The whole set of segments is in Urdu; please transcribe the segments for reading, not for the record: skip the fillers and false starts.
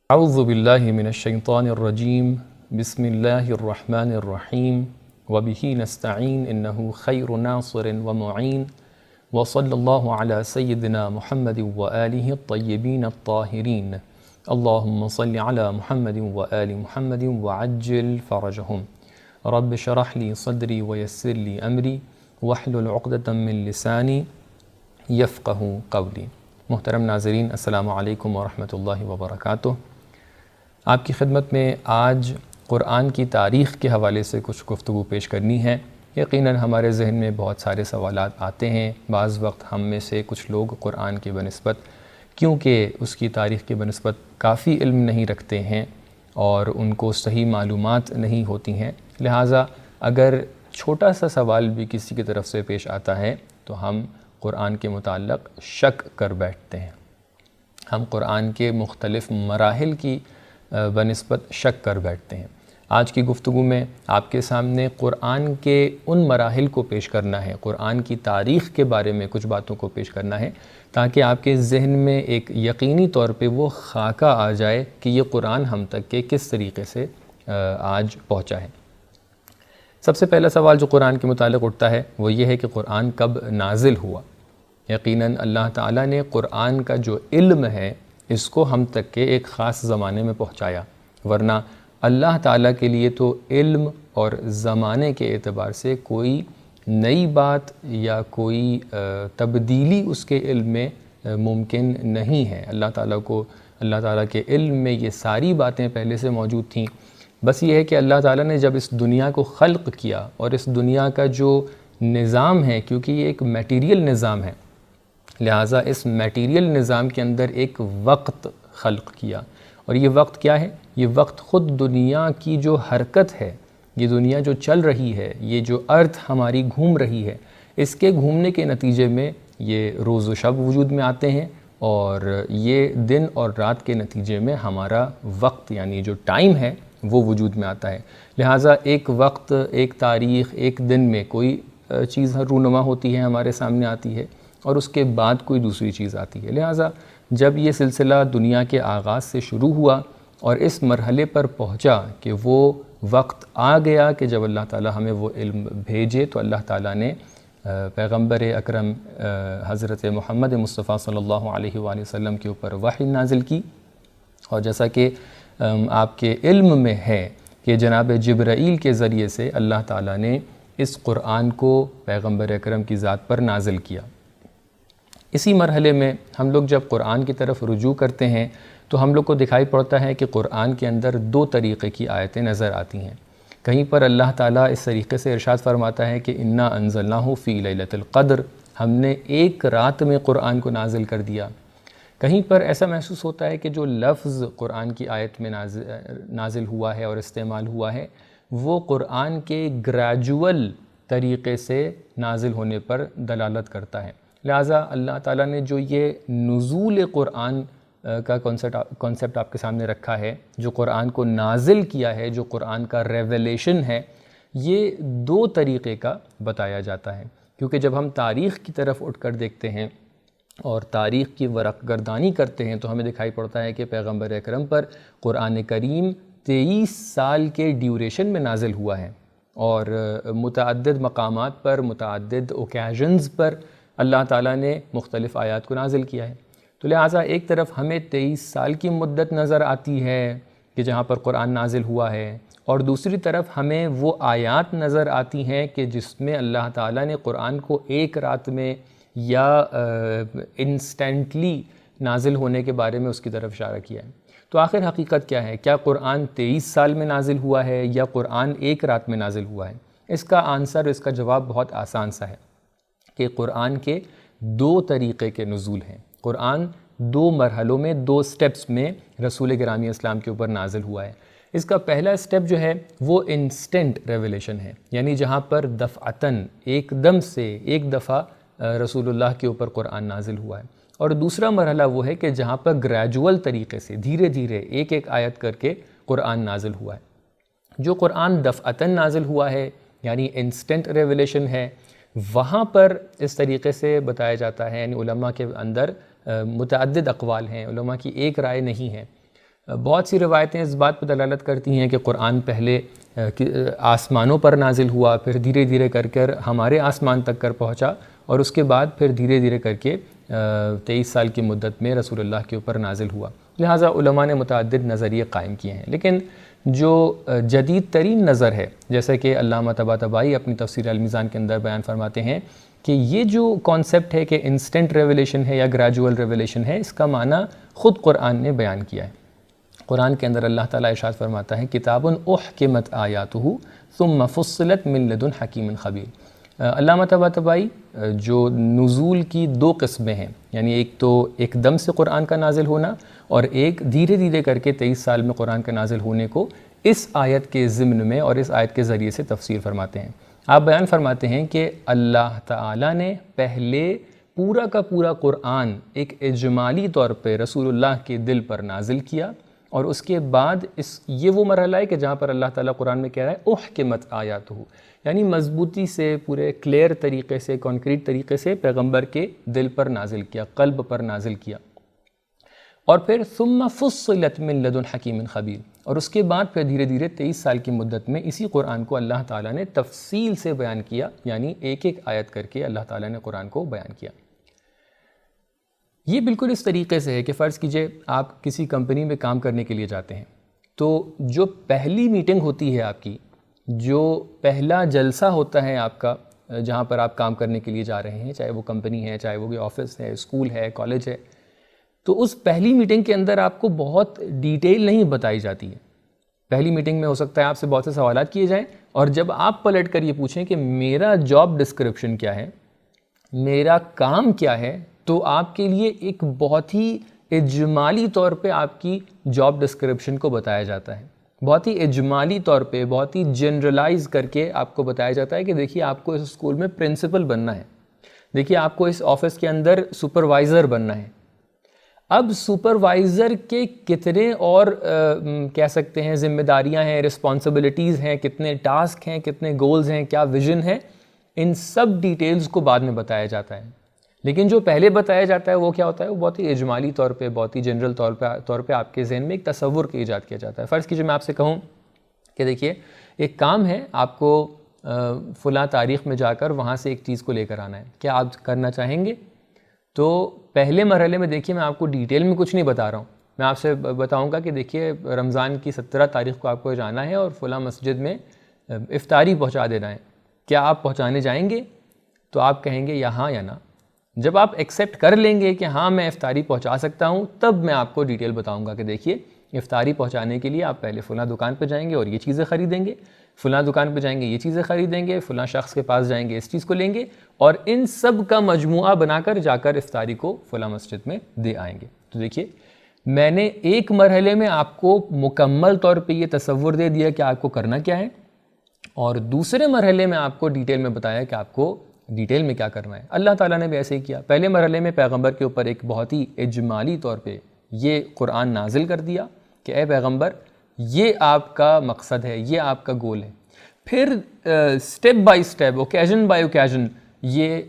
اعوذ باللہ من الشیطان الرجیم بسم اللہ الرحمن الرحیم وبہ نستعین انہ خیر ناصر ومعین وصلی اللہ علی سیدنا محمد وآلہ الطیبین الطاہرین اللہم صل علی محمد وآل محمد وعجل فرجہم رب شرح لی صدری ویسر لی امری واحلل عقدۃ من لسانی یفقہ قولی۔ محترم ناظرین، السلام علیکم ورحمۃ اللہ وبرکاتہ۔ آپ کی خدمت میں آج قرآن کی تاریخ کے حوالے سے کچھ گفتگو پیش کرنی ہے۔ یقیناً ہمارے ذہن میں بہت سارے سوالات آتے ہیں۔ بعض وقت ہم میں سے کچھ لوگ قرآن کی بنسبت، کیونکہ اس کی تاریخ کی بنسبت کافی علم نہیں رکھتے ہیں اور ان کو صحیح معلومات نہیں ہوتی ہیں، لہٰذا اگر چھوٹا سا سوال بھی کسی کی طرف سے پیش آتا ہے تو ہم قرآن کے متعلق شک کر بیٹھتے ہیں۔ ہم قرآن کے مختلف مراحل کی بنسبت شک کر بیٹھتے ہیں۔ آج کی گفتگو میں آپ کے سامنے قرآن کے ان مراحل کو پیش کرنا ہے، قرآن کی تاریخ کے بارے میں کچھ باتوں کو پیش کرنا ہے، تاکہ آپ کے ذہن میں ایک یقینی طور پہ وہ خاکہ آ جائے کہ یہ قرآن ہم تک کے کس طریقے سے آج پہنچا ہے۔ سب سے پہلا سوال جو قرآن کے متعلق اٹھتا ہے وہ یہ ہے کہ قرآن کب نازل ہوا۔ یقیناً اللہ تعالیٰ نے قرآن کا جو علم ہے اس کو ہم تک کے ایک خاص زمانے میں پہنچایا، ورنہ اللہ تعالیٰ کے لیے تو علم اور زمانے کے اعتبار سے کوئی نئی بات یا کوئی تبدیلی اس کے علم میں ممکن نہیں ہے۔ اللہ تعالیٰ کے علم میں یہ ساری باتیں پہلے سے موجود تھیں، بس یہ ہے کہ اللہ تعالیٰ نے جب اس دنیا کو خلق کیا اور اس دنیا کا جو نظام ہے، کیونکہ یہ ایک میٹیریل نظام ہے، لہٰذا اس میٹیریل نظام کے اندر ایک وقت خلق کیا، اور یہ وقت کیا ہے؟ یہ وقت خود دنیا کی جو حرکت ہے، یہ دنیا جو چل رہی ہے، یہ جو ارتھ ہماری گھوم رہی ہے، اس کے گھومنے کے نتیجے میں یہ روز و شب وجود میں آتے ہیں، اور یہ دن اور رات کے نتیجے میں ہمارا وقت یعنی جو ٹائم ہے وہ وجود میں آتا ہے۔ لہٰذا ایک وقت، ایک تاریخ، ایک دن میں کوئی چیز رونما ہوتی ہے، ہمارے سامنے آتی ہے، اور اس کے بعد کوئی دوسری چیز آتی ہے۔ لہٰذا جب یہ سلسلہ دنیا کے آغاز سے شروع ہوا اور اس مرحلے پر پہنچا کہ وہ وقت آ گیا کہ جب اللہ تعالیٰ ہمیں وہ علم بھیجے، تو اللہ تعالیٰ نے پیغمبر اکرم حضرت محمد مصطفیٰ صلی اللہ علیہ وآلہ وسلم کے اوپر وحی نازل کی، اور جیسا کہ آپ کے علم میں ہے کہ جناب جبرائیل کے ذریعے سے اللہ تعالیٰ نے اس قرآن کو پیغمبر اکرم کی ذات پر نازل کیا۔ اسی مرحلے میں ہم لوگ جب قرآن کی طرف رجوع کرتے ہیں تو ہم لوگ کو دکھائی پڑتا ہے کہ قرآن کے اندر دو طریقے کی آیتیں نظر آتی ہیں۔ کہیں پر اللہ تعالیٰ اس طریقے سے ارشاد فرماتا ہے کہ انا انزلناہ فی لیلۃ القدر، ہم نے ایک رات میں قرآن کو نازل کر دیا۔ کہیں پر ایسا محسوس ہوتا ہے کہ جو لفظ قرآن کی آیت میں نازل ہوا ہے اور استعمال ہوا ہے وہ قرآن کے گریجول طریقے سے نازل ہونے پر دلالت کرتا ہے۔ لہٰذا اللہ تعالیٰ نے جو یہ نزول قرآن کا کانسیپٹ آپ کے سامنے رکھا ہے، جو قرآن کو نازل کیا ہے، جو قرآن کا ریویلیشن ہے، یہ دو طریقے کا بتایا جاتا ہے۔ کیونکہ جب ہم تاریخ کی طرف اٹھ کر دیکھتے ہیں اور تاریخ کی ورق گردانی کرتے ہیں تو ہمیں دکھائی پڑتا ہے کہ پیغمبر اکرم پر قرآن کریم 23 سال کے ڈیوریشن میں نازل ہوا ہے، اور متعدد مقامات پر، متعدد اوکیزنز پر اللہ تعالیٰ نے مختلف آیات کو نازل کیا ہے۔ تو لہٰذا ایک طرف ہمیں 23 سال کی مدت نظر آتی ہے کہ جہاں پر قرآن نازل ہوا ہے، اور دوسری طرف ہمیں وہ آیات نظر آتی ہیں کہ جس میں اللہ تعالیٰ نے قرآن کو ایک رات میں یا انسٹنٹلی نازل ہونے کے بارے میں اس کی طرف اشارہ کیا ہے۔ تو آخر حقیقت کیا ہے؟ کیا قرآن 23 سال میں نازل ہوا ہے یا قرآن ایک رات میں نازل ہوا ہے؟ اس کا آنسر، اس کا جواب بہت آسان سا ہے کہ قرآن کے دو طریقے کے نزول ہیں۔ قرآن دو مرحلوں میں، دو سٹیپس میں رسول گرامی اسلام کے اوپر نازل ہوا ہے۔ اس کا پہلا سٹیپ جو ہے وہ انسٹنٹ ریویلیشن ہے، یعنی جہاں پر دفعتاً ایک دم سے ایک دفعہ رسول اللہ کے اوپر قرآن نازل ہوا ہے، اور دوسرا مرحلہ وہ ہے کہ جہاں پر گریجول طریقے سے دھیرے دھیرے ایک ایک آیت کر کے قرآن نازل ہوا ہے۔ جو قرآن دفعتاً نازل ہوا ہے یعنی انسٹنٹ ریویلیشن ہے، وہاں پر اس طریقے سے بتایا جاتا ہے، یعنی علماء کے اندر متعدد اقوال ہیں، علماء کی ایک رائے نہیں ہے۔ بہت سی روایتیں اس بات پر دلالت کرتی ہیں کہ قرآن پہلے آسمانوں پر نازل ہوا، پھر دھیرے دھیرے کر کر ہمارے آسمان تک کر پہنچا، اور اس کے بعد پھر دھیرے دھیرے کر کے 23 سال کی مدت میں رسول اللہ کے اوپر نازل ہوا۔ لہٰذا علماء نے متعدد نظریے قائم کیے ہیں، لیکن جو جدید ترین نظر ہے، جیسا کہ علامہ طباطبائی اپنی تفسیر المیزان کے اندر بیان فرماتے ہیں کہ یہ جو کانسیپٹ ہے کہ انسٹنٹ ریویلیشن ہے یا گریجول ریویلیشن ہے، اس کا معنی خود قرآن نے بیان کیا ہے۔ قرآن کے اندر اللہ تعالیٰ ارشاد فرماتا ہے کتاب احکمت آیاتہ ثم فصلت من لدن حکیم خبیر۔ علامہ طباطبائی جو نزول کی دو قسمیں ہیں، یعنی ایک تو ایک دم سے قرآن کا نازل ہونا، اور ایک دھیرے دھیرے کر کے 23 سال میں قرآن کا نازل ہونے کو اس آیت کے ضمن میں اور اس آیت کے ذریعے سے تفسیر فرماتے ہیں۔ آپ بیان فرماتے ہیں کہ اللہ تعالیٰ نے پہلے پورا کا پورا قرآن ایک اجمالی طور پہ رسول اللہ کے دل پر نازل کیا، اور اس کے بعد یہ وہ مرحلہ ہے کہ جہاں پر اللہ تعالیٰ قرآن میں کہہ رہا ہے احکمت آیاتہ، یعنی مضبوطی سے پورے کلیئر طریقے سے کانکریٹ طریقے سے پیغمبر کے دل پر نازل کیا، قلب پر نازل کیا، اور پھر ثم فصلت من لدن حکیم خبیر، اور اس کے بعد پھر دھیرے دھیرے 23 سال کی مدت میں اسی قرآن کو اللہ تعالیٰ نے تفصیل سے بیان کیا، یعنی ایک ایک آیت کر کے اللہ تعالیٰ نے قرآن کو بیان کیا۔ یہ بالکل اس طریقے سے ہے کہ فرض کیجئے آپ کسی کمپنی میں کام کرنے کے لیے جاتے ہیں، تو جو پہلی میٹنگ ہوتی ہے آپ کی، جو پہلا جلسہ ہوتا ہے آپ کا جہاں پر آپ کام کرنے کے لیے جا رہے ہیں، چاہے وہ کمپنی ہے، چاہے وہ آفس ہے، اسکول ہے، کالج ہے، تو اس پہلی میٹنگ کے اندر آپ کو بہت ڈیٹیل نہیں بتائی جاتی ہے۔ پہلی میٹنگ میں ہو سکتا ہے آپ سے بہت سے سوالات کیے جائیں، اور جب آپ پلٹ کر یہ پوچھیں کہ میرا جاب ڈسکرپشن کیا ہے، میرا کام کیا ہے، تو آپ کے لیے ایک بہت ہی اجمالی طور پہ آپ کی جاب ڈسکرپشن کو بتایا جاتا ہے، بہت ہی اجمالی طور پہ، بہت ہی جنرلائز کر کے آپ کو بتایا جاتا ہے کہ دیکھیے آپ کو اس اسکول میں پرنسپل بننا ہے، دیکھیے آپ کو اس آفس کے اندر سپروائزر بننا ہے۔ اب سپروائزر کے کتنے اور کہہ سکتے ہیں ذمہ داریاں ہیں، رسپانسبلٹیز ہیں، کتنے ٹاسک ہیں، کتنے گولز ہیں، کیا ویژن ہے، ان سب ڈیٹیلز کو بعد میں بتایا جاتا ہے۔ لیکن جو پہلے بتایا جاتا ہے وہ کیا ہوتا ہے، وہ بہت ہی اجمالی طور پہ، بہت ہی جنرل طور پہ آپ کے ذہن میں ایک تصور کا ایجاد کیا جاتا ہے۔ فرض کیجئے میں آپ سے کہوں کہ دیکھیے ایک کام ہے، آپ کو فلاں تاریخ میں جا کر وہاں سے ایک چیز کو لے کر آنا ہے، کیا آپ کرنا چاہیں گے؟ تو پہلے مرحلے میں دیکھیے میں آپ کو ڈیٹیل میں کچھ نہیں بتا رہا ہوں، میں آپ سے بتاؤں گا کہ دیکھیے رمضان کی 17 تاریخ کو آپ کو جانا ہے اور فلاں مسجد میں افطاری پہنچا دینا ہے، کیا آپ پہنچانے جائیں گے؟ تو آپ کہیں گے یا ہاں یا نہ۔ جب آپ ایکسیپٹ کر لیں گے کہ ہاں میں افطاری پہنچا سکتا ہوں، تب میں آپ کو ڈیٹیل بتاؤں گا کہ دیکھیے افطاری پہنچانے کے لیے آپ پہلے فلاں دکان پہ جائیں گے اور یہ چیزیں خریدیں گے، فلاں دکان پہ جائیں گے یہ چیزیں خریدیں گے، فلاں شخص کے پاس جائیں گے اس چیز کو لیں گے، اور ان سب کا مجموعہ بنا کر جا کر افطاری کو فلاں مسجد میں دے آئیں گے۔ تو دیکھیے میں نے ایک مرحلے میں آپ کو مکمل طور پہ یہ تصور دے دیا کہ آپ کو کرنا کیا ہے، اور دوسرے مرحلے میں آپ کو ڈیٹیل میں بتایا کہ آپ کو ڈیٹیل میں کیا کرنا ہے۔ اللہ تعالیٰ نے بھی ایسے ہی کیا، پہلے مرحلے میں پیغمبر کے اوپر ایک بہت ہی اجمالی طور پہ یہ قرآن نازل کر دیا کہ اے پیغمبر یہ آپ کا مقصد ہے، یہ آپ کا گول ہے۔ پھر step by step, occasion by occasion یہ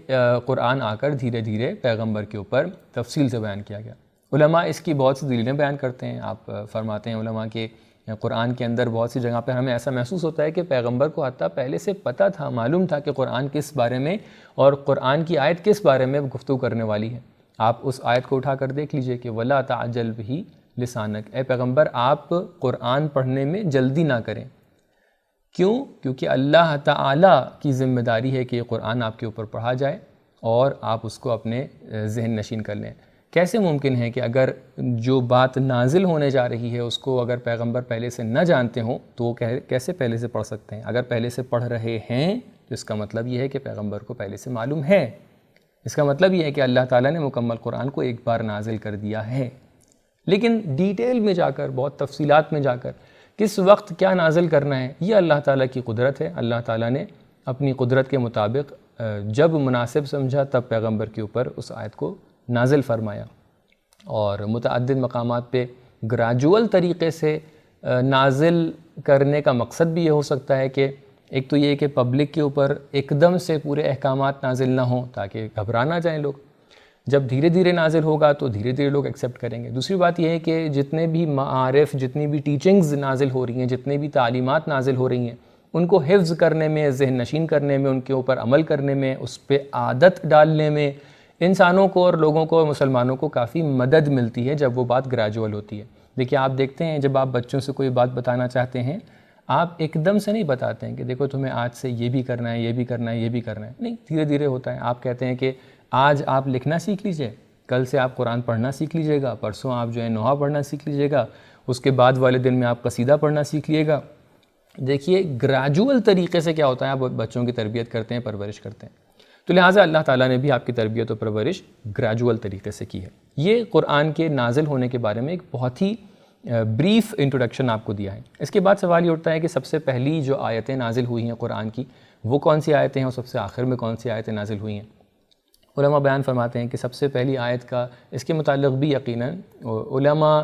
قرآن آ کر دھیرے دھیرے پیغمبر کے اوپر تفصیل سے بیان کیا گیا۔ علماء اس کی بہت سی دلیلیں بیان کرتے ہیں، آپ فرماتے ہیں علماء کے قرآن کے اندر بہت سی جگہ پہ ہمیں ایسا محسوس ہوتا ہے کہ پیغمبر کو حتیٰ پہلے سے پتہ تھا، معلوم تھا کہ قرآن کس بارے میں اور قرآن کی آیت کس بارے میں گفتگو کرنے والی ہے۔ آپ اس آیت کو اٹھا کر دیکھ لیجئے کہ وَلَا تَعْجَلْ بِهِ لِسَانَكَ، اے پیغمبر آپ قرآن پڑھنے میں جلدی نہ کریں۔ کیوں؟ کیونکہ اللہ تعالیٰ کی ذمہ داری ہے کہ یہ قرآن آپ کے اوپر پڑھا جائے اور آپ اس کو اپنے ذہن نشین کر لیں۔ کیسے ممکن ہے کہ اگر جو بات نازل ہونے جا رہی ہے اس کو اگر پیغمبر پہلے سے نہ جانتے ہوں تو وہ کیسے پہلے سے پڑھ سکتے ہیں؟ اگر پہلے سے پڑھ رہے ہیں تو اس کا مطلب یہ ہے کہ پیغمبر کو پہلے سے معلوم ہے۔ اس کا مطلب یہ ہے کہ اللہ تعالیٰ نے مکمل قرآن کو ایک بار نازل کر دیا ہے، لیکن ڈیٹیل میں جا کر، بہت تفصیلات میں جا کر کس وقت کیا نازل کرنا ہے، یہ اللہ تعالیٰ کی قدرت ہے۔ اللہ تعالیٰ نے اپنی قدرت کے مطابق جب مناسب سمجھا تب پیغمبر کے اوپر اس آیت کو نازل فرمایا، اور متعدد مقامات پہ گریجول طریقے سے نازل کرنے کا مقصد بھی یہ ہو سکتا ہے کہ ایک تو یہ کہ پبلک کے اوپر ایک دم سے پورے احکامات نازل نہ ہوں تاکہ گھبرا نہ جائیں لوگ، جب دھیرے دھیرے نازل ہوگا تو دھیرے دھیرے لوگ ایکسیپٹ کریں گے۔ دوسری بات یہ ہے کہ جتنے بھی معارف، جتنی بھی ٹیچنگز نازل ہو رہی ہیں، جتنے بھی تعلیمات نازل ہو رہی ہیں، ان کو حفظ کرنے میں، ذہن نشین کرنے میں، ان کے اوپر عمل کرنے میں، اس پہ عادت ڈالنے میں انسانوں کو اور لوگوں کو اور مسلمانوں کو کافی مدد ملتی ہے جب وہ بات گریجول ہوتی ہے۔ دیکھیے آپ دیکھتے ہیں جب آپ بچوں سے کوئی بات بتانا چاہتے ہیں، آپ ایک دم سے نہیں بتاتے ہیں کہ دیکھو تمہیں آج سے یہ بھی کرنا ہے، یہ بھی کرنا ہے، یہ بھی کرنا ہے، نہیں، دھیرے دھیرے ہوتا ہے۔ آپ کہتے ہیں کہ آج آپ لکھنا سیکھ لیجئے، کل سے آپ قرآن پڑھنا سیکھ لیجئے گا، پرسوں آپ جو ہے نحو پڑھنا سیکھ لیجئے گا، اس کے بعد والے دن میں آپ قصیدہ پڑھنا سیکھ لیے گا۔ دیکھیے گریجول طریقے سے کیا ہوتا ہے، آپ بچوں کی تربیت کرتے ہیں، پرورش کرتے ہیں، تو لہٰذا اللہ تعالیٰ نے بھی آپ کی تربیت و پرورش گریجول طریقے سے کی ہے۔ یہ قرآن کے نازل ہونے کے بارے میں ایک بہت ہی بریف انٹروڈکشن آپ کو دیا ہے۔ اس کے بعد سوال یہ اٹھتا ہے کہ سب سے پہلی جو آیتیں نازل ہوئی ہیں قرآن کی وہ کون سی آیتیں ہیں، اور سب سے آخر میں کون سی آیتیں نازل ہوئی ہیں؟ علماء بیان فرماتے ہیں کہ سب سے پہلی آیت کا اس کے متعلق بھی یقیناً علماء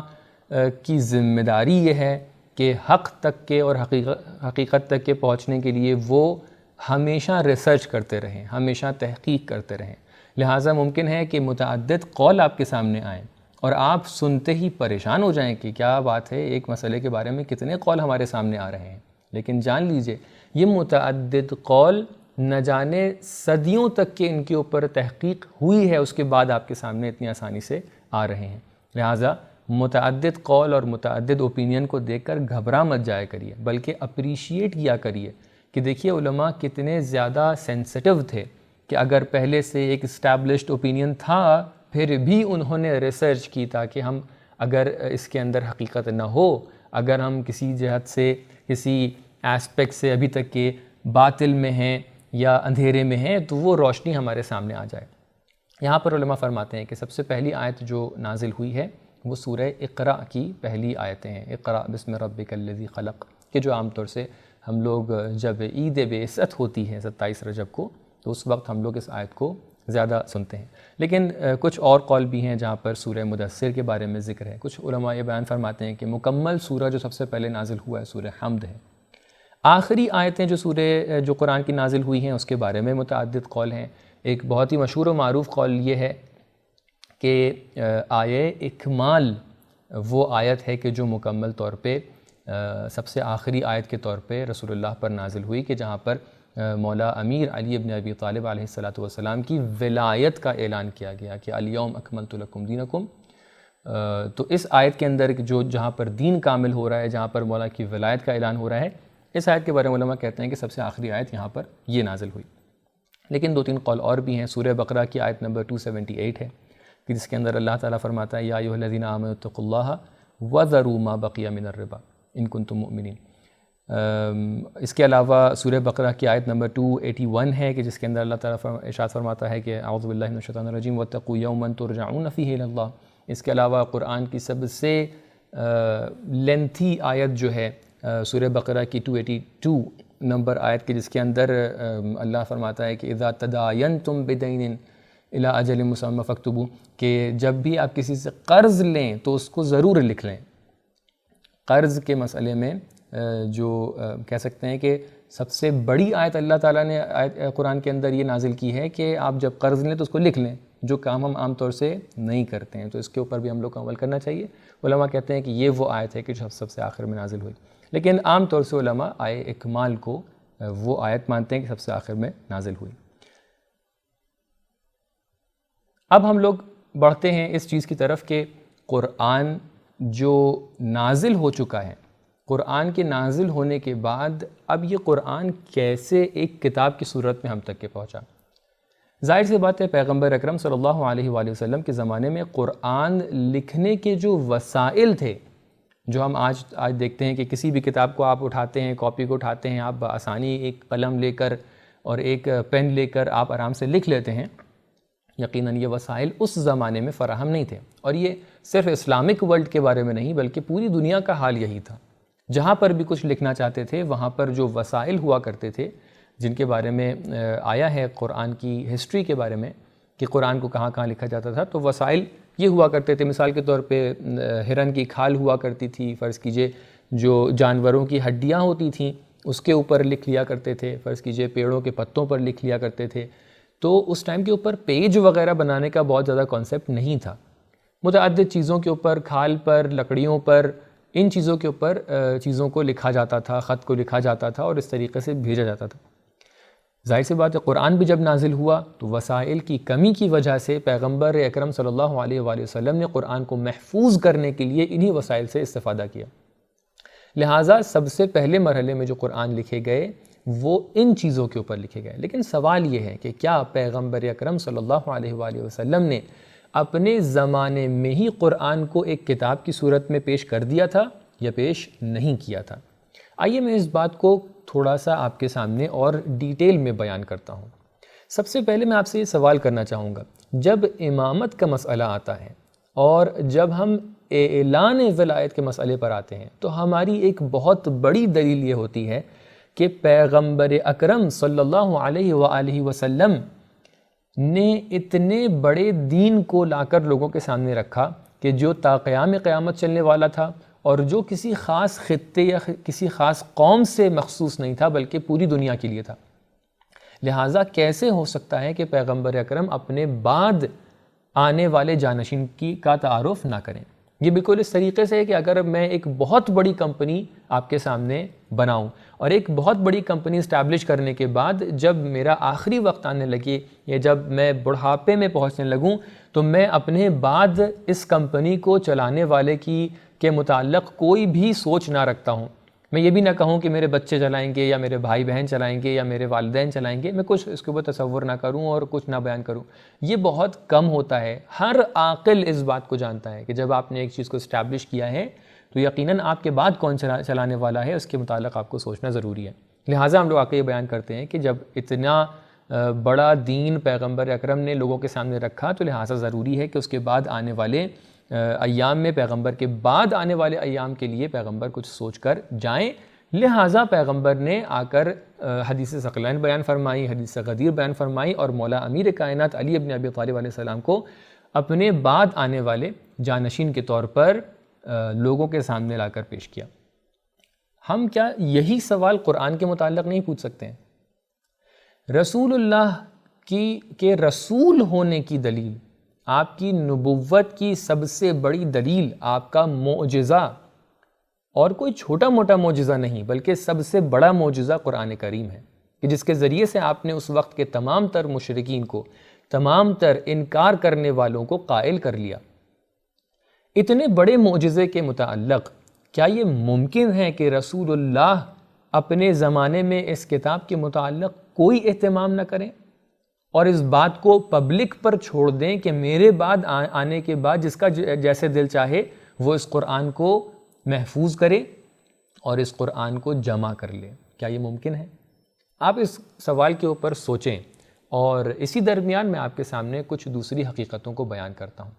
کی ذمہ داری یہ ہے کہ حق تک کے اور حقیقت تک کے پہنچنے کے لیے وہ ہمیشہ ریسرچ کرتے رہیں، ہمیشہ تحقیق کرتے رہیں۔ لہٰذا ممکن ہے کہ متعدد قول آپ کے سامنے آئیں اور آپ سنتے ہی پریشان ہو جائیں کہ کیا بات ہے، ایک مسئلے کے بارے میں کتنے قول ہمارے سامنے آ رہے ہیں۔ لیکن جان لیجئے یہ متعدد قول نہ جانے صدیوں تک کہ ان کے اوپر تحقیق ہوئی ہے، اس کے بعد آپ کے سامنے اتنی آسانی سے آ رہے ہیں۔ لہٰذا متعدد قول اور متعدد اوپینین کو دیکھ کر گھبرا مت جایا کریے، بلکہ اپریشیٹ کیا کریے کہ دیکھیے علماء کتنے زیادہ سینسٹیو تھے کہ اگر پہلے سے ایک اسٹیبلشڈ اوپینین تھا پھر بھی انہوں نے ریسرچ کی تاکہ ہم اگر اس کے اندر حقیقت نہ ہو، اگر ہم کسی جہت سے، کسی ایسپیکٹ سے ابھی تک کے باطل میں ہیں یا اندھیرے میں ہیں، تو وہ روشنی ہمارے سامنے آ جائے۔ یہاں پر علماء فرماتے ہیں کہ سب سے پہلی آیت جو نازل ہوئی ہے وہ سورہ اقرا کی پہلی آیتیں ہیں، اقرا بسم ربک الذی خلق، کہ جو عام طور سے ہم لوگ جب عید بعثت ہوتی ہے 27 رجب کو تو اس وقت ہم لوگ اس آیت کو زیادہ سنتے ہیں۔ لیکن کچھ اور قول بھی ہیں جہاں پر سورہ مدثر کے بارے میں ذکر ہے۔ کچھ علماء یہ بیان فرماتے ہیں کہ مکمل سورہ جو سب سے پہلے نازل ہوا ہے سورہ حمد ہے۔ آخری آیتیں جو قرآن کی نازل ہوئی ہیں اس کے بارے میں متعدد قول ہیں۔ ایک بہت ہی مشہور و معروف قول یہ ہے کہ آیہ اکمال وہ آیت ہے کہ جو مکمل طور پہ سب سے آخری آیت کے طور پہ رسول اللہ پر نازل ہوئی، کہ جہاں پر مولا امیر علی ابن ابی طالب علیہ السلام کی ولایت کا اعلان کیا گیا کہ الیوم اکملت لکم دینکم۔ تو اس آیت کے اندر جہاں پر دین کامل ہو رہا ہے، جہاں پر مولا کی ولایت کا اعلان ہو رہا ہے، اس آیت کے بارے میں علماء کہتے ہیں کہ سب سے آخری آیت یہاں پر یہ نازل ہوئی۔ لیکن دو تین قول اور بھی ہیں۔ سورہ بقرہ کی آیت نمبر 278 ہے کہ جس کے اندر اللہ تعالیٰ فرماتا ہے یا ایھا الذین آمنوا اتقوا اللہ وذروا ما بقی من الربا ان کنتم مؤمنین۔ اس کے علاوہ سورہ بقرہ کی آیت نمبر 281 ہے کہ جس کے اندر اللہ تعالیٰ ارشاد فرماتا ہے کہ اعوذ باللہ من الشیطان الرجیم واتقوا یوما ترجعون فیہ الی اللہ۔ اس کے علاوہ قرآن کی سب سے لینتھی آیت جو ہے سورہ بقرہ کی 282 نمبر آیت کے جس کے اندر اللہ فرماتا ہے کہ اذا تداینتم بدین الی اجل مسمى فاکتبوا، کہ جب بھی آپ کسی سے قرض لیں تو اس کو ضرور لکھ لیں۔ قرض کے مسئلے میں جو کہہ سکتے ہیں کہ سب سے بڑی آیت اللہ تعالیٰ نے قرآن کے اندر یہ نازل کی ہے کہ آپ جب قرض لیں تو اس کو لکھ لیں، جو کام ہم عام طور سے نہیں کرتے ہیں، تو اس کے اوپر بھی ہم لوگ کو عمل کرنا چاہیے۔ علماء کہتے ہیں کہ یہ وہ آیت ہے کہ جو سب سے آخر میں نازل ہوئی، لیکن عام طور سے علماء آیہ اکمال کو وہ آیت مانتے ہیں کہ سب سے آخر میں نازل ہوئی۔ اب ہم لوگ بڑھتے ہیں اس چیز کی طرف کہ قرآن جو نازل ہو چکا ہے، قرآن کے نازل ہونے کے بعد اب یہ قرآن کیسے ایک کتاب کی صورت میں ہم تک کے پہنچا۔ ظاہر سی بات ہے پیغمبر اکرم صلی اللہ علیہ وآلہ وسلم کے زمانے میں قرآن لکھنے کے جو وسائل تھے، جو ہم آج دیکھتے ہیں کہ کسی بھی کتاب کو آپ اٹھاتے ہیں، کاپی کو اٹھاتے ہیں، آپ بآسانی ایک قلم لے کر اور ایک پین لے کر آپ آرام سے لکھ لیتے ہیں، یقیناً یہ وسائل اس زمانے میں فراہم نہیں تھے، اور یہ صرف اسلامک ورلڈ کے بارے میں نہیں بلکہ پوری دنیا کا حال یہی تھا۔ جہاں پر بھی کچھ لکھنا چاہتے تھے وہاں پر جو وسائل ہوا کرتے تھے، جن کے بارے میں آیا ہے قرآن کی ہسٹری کے بارے میں کہ قرآن کو کہاں کہاں لکھا جاتا تھا، تو وسائل یہ ہوا کرتے تھے۔ مثال کے طور پہ ہرن کی کھال ہوا کرتی تھی، فرض کیجئے جو جانوروں کی ہڈیاں ہوتی تھیں اس کے اوپر لکھ لیا کرتے تھے، فرض کیجئے پیڑوں کے پتوں پر لکھ لیا کرتے تھے۔ تو اس ٹائم کے اوپر پیج وغیرہ بنانے کا بہت زیادہ کانسیپٹ نہیں تھا، متعدد چیزوں کے اوپر، کھال پر، لکڑیوں پر، ان چیزوں کے اوپر چیزوں کو لکھا جاتا تھا، خط کو لکھا جاتا تھا اور اس طریقے سے بھیجا جاتا تھا۔ ظاہر سی بات ہے قرآن بھی جب نازل ہوا تو وسائل کی کمی کی وجہ سے پیغمبر اکرم صلی اللہ علیہ وآلہ وسلم نے قرآن کو محفوظ کرنے کے لیے انہی وسائل سے استفادہ کیا۔ لہٰذا سب سے پہلے مرحلے میں جو قرآن لکھے گئے وہ ان چیزوں کے اوپر لکھے گئے۔ لیکن سوال یہ ہے کہ کیا پیغمبر اکرم صلی اللہ علیہ وآلہ وسلم نے اپنے زمانے میں ہی قرآن کو ایک کتاب کی صورت میں پیش کر دیا تھا یا پیش نہیں کیا تھا؟ آئیے میں اس بات کو تھوڑا سا آپ کے سامنے اور ڈیٹیل میں بیان کرتا ہوں۔ سب سے پہلے میں آپ سے یہ سوال کرنا چاہوں گا، جب امامت کا مسئلہ آتا ہے اور جب ہم اعلان ولایت کے مسئلے پر آتے ہیں تو ہماری ایک بہت بڑی دلیل یہ ہوتی ہے کہ پیغمبر اکرم صلی اللہ علیہ وآلہ وسلم نے اتنے بڑے دین کو لا کر لوگوں کے سامنے رکھا کہ جو تا قیام قیامت چلنے والا تھا، اور جو کسی خاص خطے یا کسی خاص قوم سے مخصوص نہیں تھا بلکہ پوری دنیا کے لیے تھا۔ لہٰذا کیسے ہو سکتا ہے کہ پیغمبر اکرم اپنے بعد آنے والے جانشین کا تعارف نہ کریں؟ یہ بالکل اس طریقے سے ہے کہ اگر میں ایک بہت بڑی کمپنی آپ کے سامنے بناؤں اور ایک بہت بڑی کمپنی اسٹیبلش کرنے کے بعد جب میرا آخری وقت آنے لگے یا جب میں بڑھاپے میں پہنچنے لگوں تو میں اپنے بعد اس کمپنی کو چلانے والے کے متعلق کوئی بھی سوچ نہ رکھتا ہوں۔ میں یہ بھی نہ کہوں کہ میرے بچے چلائیں گے یا میرے بھائی بہن چلائیں گے یا میرے والدین چلائیں گے، میں کچھ اس کے اوپر تصور نہ کروں اور کچھ نہ بیان کروں۔ یہ بہت کم ہوتا ہے۔ ہر عاقل اس بات کو جانتا ہے کہ جب آپ نے ایک چیز کو اسٹیبلش کیا ہے تو یقیناً آپ کے بعد کون چلانے والا ہے اس کے متعلق آپ کو سوچنا ضروری ہے۔ لہٰذا ہم لوگ آ کے یہ بیان کرتے ہیں کہ جب اتنا بڑا دین پیغمبر اکرم نے لوگوں کے سامنے رکھا تو لہٰذا ضروری ہے کہ اس کے بعد آنے والے ایام میں، پیغمبر کے بعد آنے والے ایام کے لیے پیغمبر کچھ سوچ کر جائیں۔ لہٰذا پیغمبر نے آ کر حدیث ثقلین بیان فرمائی، حدیث غدیر بیان فرمائی اور مولا امیر کائنات علی ابن ابی طالب علیہ السلام کو اپنے بعد آنے والے جانشین کے طور پر لوگوں کے سامنے لا کر پیش کیا۔ ہم کیا یہی سوال قرآن کے متعلق نہیں پوچھ سکتے ہیں؟ رسول اللہ کے رسول ہونے کی دلیل، آپ کی نبوت کی سب سے بڑی دلیل آپ کا معجزہ، اور کوئی چھوٹا موٹا معجزہ نہیں بلکہ سب سے بڑا معجزہ قرآن کریم ہے کہ جس کے ذریعے سے آپ نے اس وقت کے تمام تر مشرکین کو، تمام تر انکار کرنے والوں کو قائل کر لیا۔ اتنے بڑے معجزے کے متعلق کیا یہ ممکن ہے کہ رسول اللہ اپنے زمانے میں اس کتاب کے متعلق کوئی اہتمام نہ کریں اور اس بات کو پبلک پر چھوڑ دیں کہ میرے بعد آنے کے بعد جس کا جیسے دل چاہے وہ اس قرآن کو محفوظ کرے اور اس قرآن کو جمع کر لے؟ کیا یہ ممکن ہے؟ آپ اس سوال کے اوپر سوچیں، اور اسی درمیان میں آپ کے سامنے کچھ دوسری حقیقتوں کو بیان کرتا ہوں۔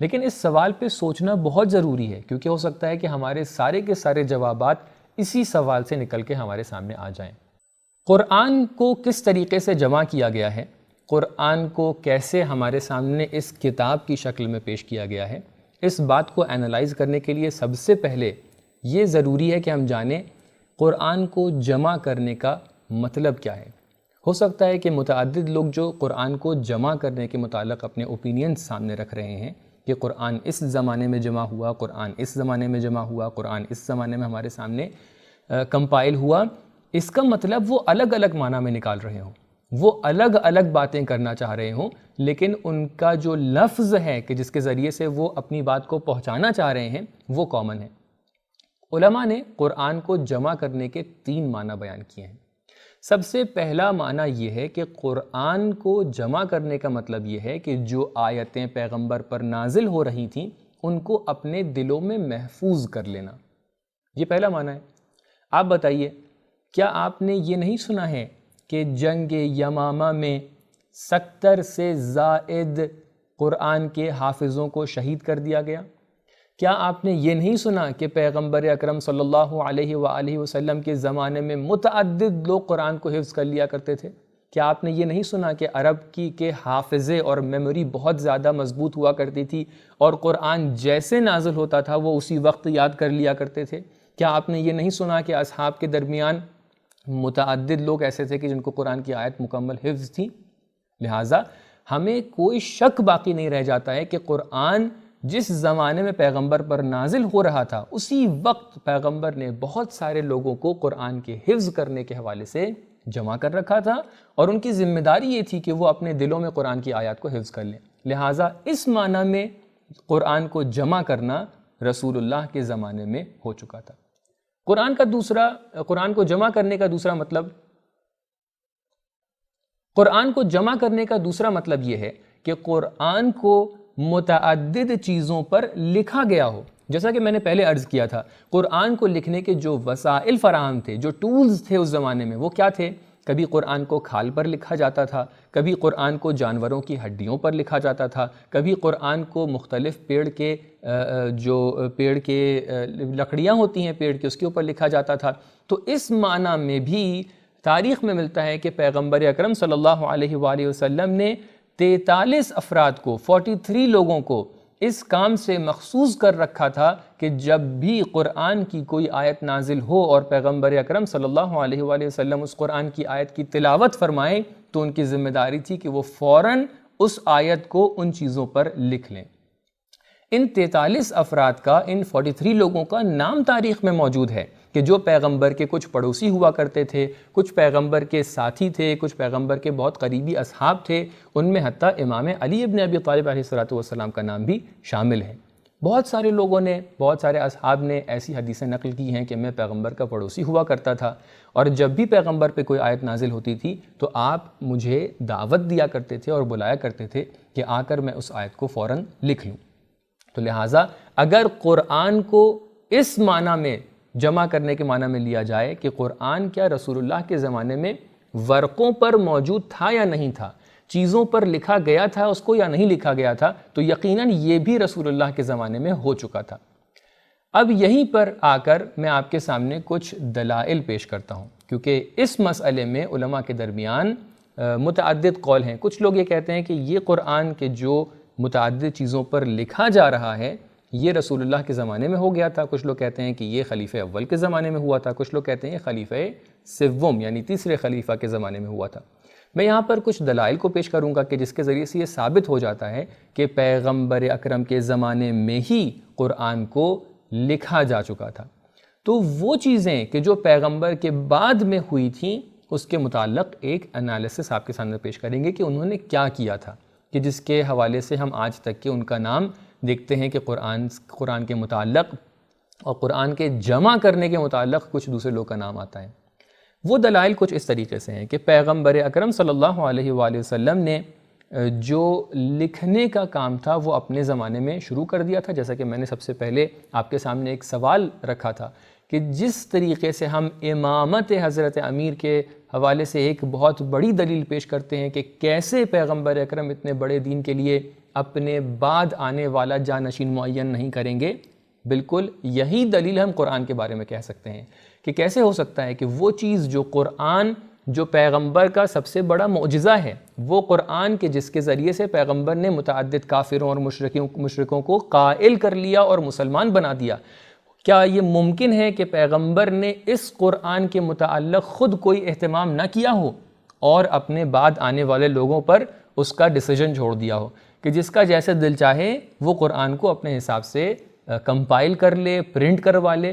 لیکن اس سوال پہ سوچنا بہت ضروری ہے کیونکہ ہو سکتا ہے کہ ہمارے سارے کے سارے جوابات اسی سوال سے نکل کے ہمارے سامنے آ جائیں۔ قرآن کو کس طریقے سے جمع کیا گیا ہے، قرآن کو کیسے ہمارے سامنے اس کتاب کی شکل میں پیش کیا گیا ہے، اس بات کو اینالائز کرنے کے لیے سب سے پہلے یہ ضروری ہے کہ ہم جانیں قرآن کو جمع کرنے کا مطلب کیا ہے۔ ہو سکتا ہے کہ متعدد لوگ جو قرآن کو جمع کرنے کے متعلق اپنے اوپینینز سامنے رکھ رہے ہیں کہ قرآن اس زمانے میں جمع ہوا، قرآن اس زمانے میں جمع ہوا، قرآن اس زمانے میں ہمارے سامنے کمپائل ہوا، اس کا مطلب وہ الگ الگ معنی میں نکال رہے ہوں، وہ الگ الگ باتیں کرنا چاہ رہے ہوں، لیکن ان کا جو لفظ ہے کہ جس کے ذریعے سے وہ اپنی بات کو پہنچانا چاہ رہے ہیں وہ کامن ہے۔ علماء نے قرآن کو جمع کرنے کے 3 معنی بیان کیے ہیں۔ سب سے پہلا معنی یہ ہے کہ قرآن کو جمع کرنے کا مطلب یہ ہے کہ جو آیتیں پیغمبر پر نازل ہو رہی تھیں ان کو اپنے دلوں میں محفوظ کر لینا، یہ پہلا معنی ہے۔ آپ بتائیے، کیا آپ نے یہ نہیں سنا ہے کہ جنگ یمامہ میں 70 سے زائد قرآن کے حافظوں کو شہید کر دیا گیا؟ کیا آپ نے یہ نہیں سنا کہ پیغمبر اکرم صلی اللہ علیہ وآلہ وسلم کے زمانے میں متعدد لوگ قرآن کو حفظ کر لیا کرتے تھے؟ کیا آپ نے یہ نہیں سنا کہ عرب کے حافظے اور میموری بہت زیادہ مضبوط ہوا کرتی تھی اور قرآن جیسے نازل ہوتا تھا وہ اسی وقت یاد کر لیا کرتے تھے؟ کیا آپ نے یہ نہیں سنا کہ اصحاب کے درمیان متعدد لوگ ایسے تھے کہ جن کو قرآن کی آیت مکمل حفظ تھی؟ لہٰذا ہمیں کوئی شک باقی نہیں رہ جاتا ہے کہ قرآن جس زمانے میں پیغمبر پر نازل ہو رہا تھا اسی وقت پیغمبر نے بہت سارے لوگوں کو قرآن کے حفظ کرنے کے حوالے سے جمع کر رکھا تھا، اور ان کی ذمہ داری یہ تھی کہ وہ اپنے دلوں میں قرآن کی آیات کو حفظ کر لیں۔ لہٰذا اس معنی میں قرآن کو جمع کرنا رسول اللہ کے زمانے میں ہو چکا تھا۔ قرآن کو جمع کرنے کا دوسرا مطلب یہ ہے کہ قرآن کو متعدد چیزوں پر لکھا گیا ہو۔ جیسا کہ میں نے پہلے عرض کیا تھا، قرآن کو لکھنے کے جو وسائل فراہم تھے، جو ٹولز تھے اس زمانے میں، وہ کیا تھے؟ کبھی قرآن کو کھال پر لکھا جاتا تھا، کبھی قرآن کو جانوروں کی ہڈیوں پر لکھا جاتا تھا، کبھی قرآن کو مختلف پیڑ کے لکڑیاں ہوتی ہیں پیڑ کے، اس کے اوپر لکھا جاتا تھا۔ تو اس معنی میں بھی تاریخ میں ملتا ہے کہ پیغمبر اکرم صلی اللہ علیہ وآلہ وسلم نے 43 افراد کو، 43 لوگوں کو اس کام سے مخصوص کر رکھا تھا کہ جب بھی قرآن کی کوئی آیت نازل ہو اور پیغمبر اکرم صلی اللہ علیہ وآلہ وسلم اس قرآن کی آیت کی تلاوت فرمائیں تو ان کی ذمہ داری تھی کہ وہ فوراً اس آیت کو ان چیزوں پر لکھ لیں۔ ان 43 افراد کا، ان 43 لوگوں کا نام تاریخ میں موجود ہے کہ جو پیغمبر کے کچھ پڑوسی ہوا کرتے تھے، کچھ پیغمبر کے ساتھی تھے، کچھ پیغمبر کے بہت قریبی اصحاب تھے، ان میں حتیٰ امام علی ابن ابی طالب علیہ السلام کا نام بھی شامل ہے۔ بہت سارے لوگوں نے، بہت سارے اصحاب نے ایسی حدیثیں نقل کی ہیں کہ میں پیغمبر کا پڑوسی ہوا کرتا تھا، اور جب بھی پیغمبر پہ کوئی آیت نازل ہوتی تھی تو آپ مجھے دعوت دیا کرتے تھے اور بلایا کرتے تھے کہ آ کر میں اس آیت کو فوراً لکھ لوں۔ تو لہٰذا اگر قرآن کو اس معنی میں جمع کرنے کے معنی میں لیا جائے کہ قرآن کیا رسول اللہ کے زمانے میں ورقوں پر موجود تھا یا نہیں تھا، چیزوں پر لکھا گیا تھا اس کو یا نہیں لکھا گیا تھا، تو یقیناً یہ بھی رسول اللہ کے زمانے میں ہو چکا تھا۔ اب یہیں پر آ کر میں آپ کے سامنے کچھ دلائل پیش کرتا ہوں، کیونکہ اس مسئلے میں علماء کے درمیان متعدد قول ہیں۔ کچھ لوگ یہ کہتے ہیں کہ یہ قرآن کے جو متعدد چیزوں پر لکھا جا رہا ہے یہ رسول اللہ کے زمانے میں ہو گیا تھا، کچھ لوگ کہتے ہیں کہ یہ خلیفہ اول کے زمانے میں ہوا تھا، کچھ لوگ کہتے ہیں یہ خلیفہ سوم یعنی تیسرے خلیفہ کے زمانے میں ہوا تھا۔ میں یہاں پر کچھ دلائل کو پیش کروں گا کہ جس کے ذریعے سے یہ ثابت ہو جاتا ہے کہ پیغمبر اکرم کے زمانے میں ہی قرآن کو لکھا جا چکا تھا۔ تو وہ چیزیں کہ جو پیغمبر کے بعد میں ہوئی تھیں اس کے متعلق ایک انالیسس آپ کے سامنے پیش کریں گے کہ انہوں نے کیا کیا تھا، کہ جس کے حوالے سے ہم آج تک کے ان کا نام دیکھتے ہیں کہ قرآن کے متعلق اور قرآن کے جمع کرنے کے متعلق کچھ دوسرے لوگ کا نام آتا ہے۔ وہ دلائل کچھ اس طریقے سے ہیں کہ پیغمبر اکرم صلی اللہ علیہ وآلہ وسلم نے جو لکھنے کا کام تھا وہ اپنے زمانے میں شروع کر دیا تھا، جیسا کہ میں نے سب سے پہلے آپ کے سامنے ایک سوال رکھا تھا کہ جس طریقے سے ہم امامت حضرت امیر کے حوالے سے ایک بہت بڑی دلیل پیش کرتے ہیں کہ کیسے پیغمبر اکرم اتنے بڑے دین کے لیے اپنے بعد آنے والا جانشین معین نہیں کریں گے، بالکل یہی دلیل ہم قرآن کے بارے میں کہہ سکتے ہیں کہ کیسے ہو سکتا ہے کہ وہ چیز جو قرآن، جو پیغمبر کا سب سے بڑا معجزہ ہے، وہ قرآن کے جس کے ذریعے سے پیغمبر نے متعدد کافروں اور مشرکوں کو قائل کر لیا اور مسلمان بنا دیا، کیا یہ ممکن ہے کہ پیغمبر نے اس قرآن کے متعلق خود کوئی اہتمام نہ کیا ہو اور اپنے بعد آنے والے لوگوں پر اس کا ڈیسیجن چھوڑ دیا ہو کہ جس کا جیسے دل چاہے وہ قرآن کو اپنے حساب سے کمپائل کر لے، پرنٹ کروا لے؟